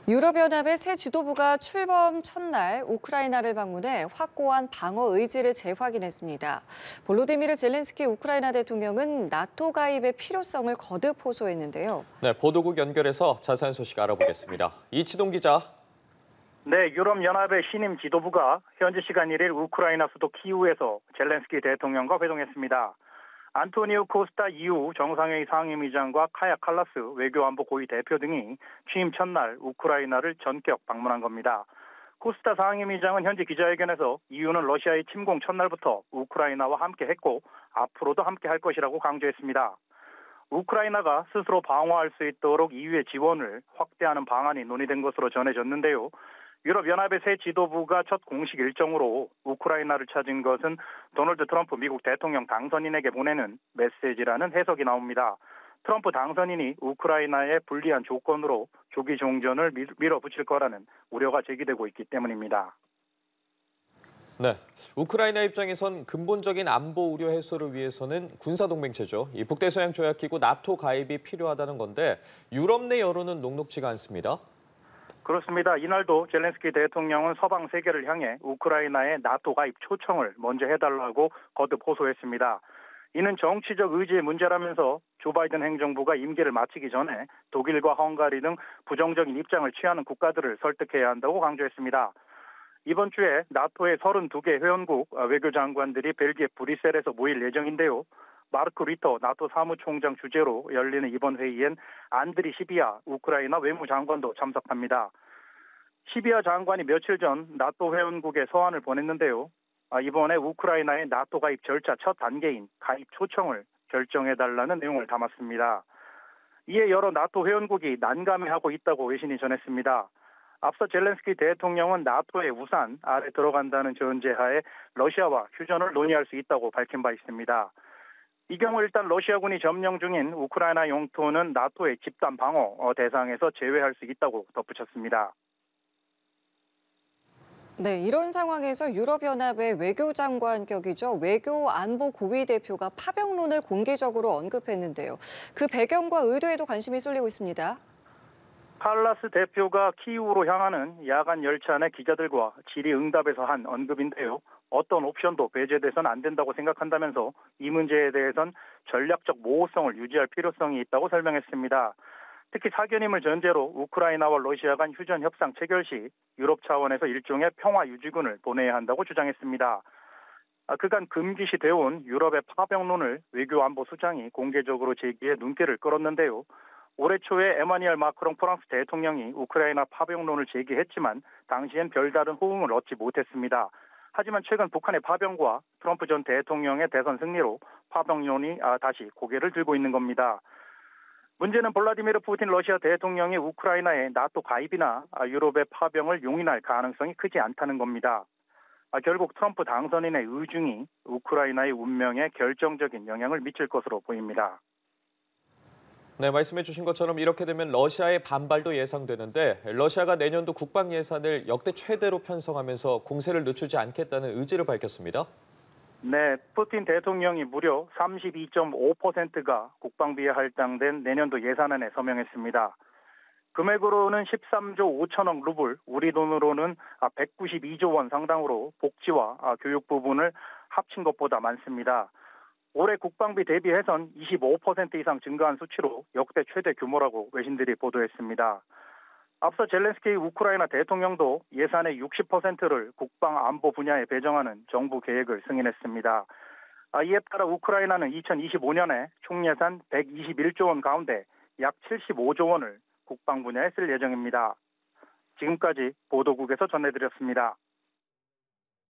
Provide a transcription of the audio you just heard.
유럽연합의 새 지도부가 출범 첫날 우크라이나를 방문해 확고한 방어 의지를 재확인했습니다. 볼로디미르 젤렌스키 우크라이나 대통령은 나토 가입의 필요성을 거듭 호소했는데요. 네, 보도국 연결해서 자세한 소식 알아보겠습니다. 이치동 기자. 네, 유럽연합의 신임 지도부가 현지 시간 1일 우크라이나 수도 키이우에서 젤렌스키 대통령과 회동했습니다. 안토니우 코스타 EU 정상회의 상임위장과 카야 칼라스 외교안보 고위 대표 등이 취임 첫날 우크라이나를 전격 방문한 겁니다. 코스타 상임위장은 현지 기자회견에서 EU는 러시아의 침공 첫날부터 우크라이나와 함께 했고 앞으로도 함께 할 것이라고 강조했습니다. 우크라이나가 스스로 방어할 수 있도록 EU의 지원을 확대하는 방안이 논의된 것으로 전해졌는데요. 유럽연합의 새 지도부가 첫 공식 일정으로 우크라이나를 찾은 것은 도널드 트럼프 미국 대통령 당선인에게 보내는 메시지라는 해석이 나옵니다. 트럼프 당선인이 우크라이나의 불리한 조건으로 조기 종전을 밀어붙일 거라는 우려가 제기되고 있기 때문입니다. 네, 우크라이나 입장에선 근본적인 안보 우려 해소를 위해서는 군사동맹체죠. 이 북대서양조약기구 나토 가입이 필요하다는 건데 유럽 내 여론은 녹록지가 않습니다. 그렇습니다. 이날도 젤렌스키 대통령은 서방 세계를 향해 우크라이나의 나토 가입 초청을 먼저 해달라고 거듭 호소했습니다. 이는 정치적 의지의 문제라면서 조 바이든 행정부가 임기를 마치기 전에 독일과 헝가리 등 부정적인 입장을 취하는 국가들을 설득해야 한다고 강조했습니다. 이번 주에 나토의 32개 회원국 외교장관들이 벨기에 브뤼셀에서 모일 예정인데요. 마르크 리터 나토 사무총장 주재로 열리는 이번 회의엔 안드리 시비아 우크라이나 외무장관도 참석합니다. 시비아 장관이 며칠 전 나토 회원국에 서한을 보냈는데요. 이번에 우크라이나의 나토 가입 절차 첫 단계인 가입 초청을 결정해달라는 내용을 담았습니다. 이에 여러 나토 회원국이 난감해하고 있다고 외신이 전했습니다. 앞서 젤렌스키 대통령은 나토의 우산 아래 들어간다는 전제하에 러시아와 휴전을 논의할 수 있다고 밝힌 바 있습니다. 이 경우 일단 러시아군이 점령 중인 우크라이나 영토는 나토의 집단 방어 대상에서 제외할 수 있다고 덧붙였습니다. 네, 이런 상황에서 유럽연합의 외교장관격이죠. 외교안보 고위 대표가 파병론을 공개적으로 언급했는데요. 그 배경과 의도에도 관심이 쏠리고 있습니다. 칼라스 대표가 키이우로 향하는 야간 열차 내 기자들과 질의응답에서 한 언급인데요. 어떤 옵션도 배제돼서는 안 된다고 생각한다면서 이 문제에 대해선 전략적 모호성을 유지할 필요성이 있다고 설명했습니다. 특히 사견임을 전제로 우크라이나와 러시아 간 휴전 협상 체결 시 유럽 차원에서 일종의 평화 유지군을 보내야 한다고 주장했습니다. 그간 금기시 되어온 유럽의 파병론을 외교안보 수장이 공개적으로 제기해 눈길을 끌었는데요. 올해 초에 에마뉘엘 마크롱 프랑스 대통령이 우크라이나 파병론을 제기했지만 당시엔 별다른 호응을 얻지 못했습니다. 하지만 최근 북한의 파병과 트럼프 전 대통령의 대선 승리로 파병론이 다시 고개를 들고 있는 겁니다. 문제는 블라디미르 푸틴 러시아 대통령이 우크라이나의 나토 가입이나 유럽의 파병을 용인할 가능성이 크지 않다는 겁니다. 결국 트럼프 당선인의 의중이 우크라이나의 운명에 결정적인 영향을 미칠 것으로 보입니다. 네, 말씀해 주신 것처럼 이렇게 되면 러시아의 반발도 예상되는데 러시아가 내년도 국방 예산을 역대 최대로 편성하면서 공세를 늦추지 않겠다는 의지를 밝혔습니다. 네, 푸틴 대통령이 무려 32.5%가 국방비에 할당된 내년도 예산안에 서명했습니다. 금액으로는 13조 5천억 루블, 우리 돈으로는 192조 원 상당으로 복지와 교육 부분을 합친 것보다 많습니다. 올해 국방비 대비해선 25% 이상 증가한 수치로 역대 최대 규모라고 외신들이 보도했습니다. 앞서 젤렌스키 우크라이나 대통령도 예산의 60%를 국방 안보 분야에 배정하는 정부 계획을 승인했습니다. 이에 따라 우크라이나는 2025년에 총 예산 121조 원 가운데 약 75조 원을 국방 분야에 쓸 예정입니다. 지금까지 보도국에서 전해드렸습니다.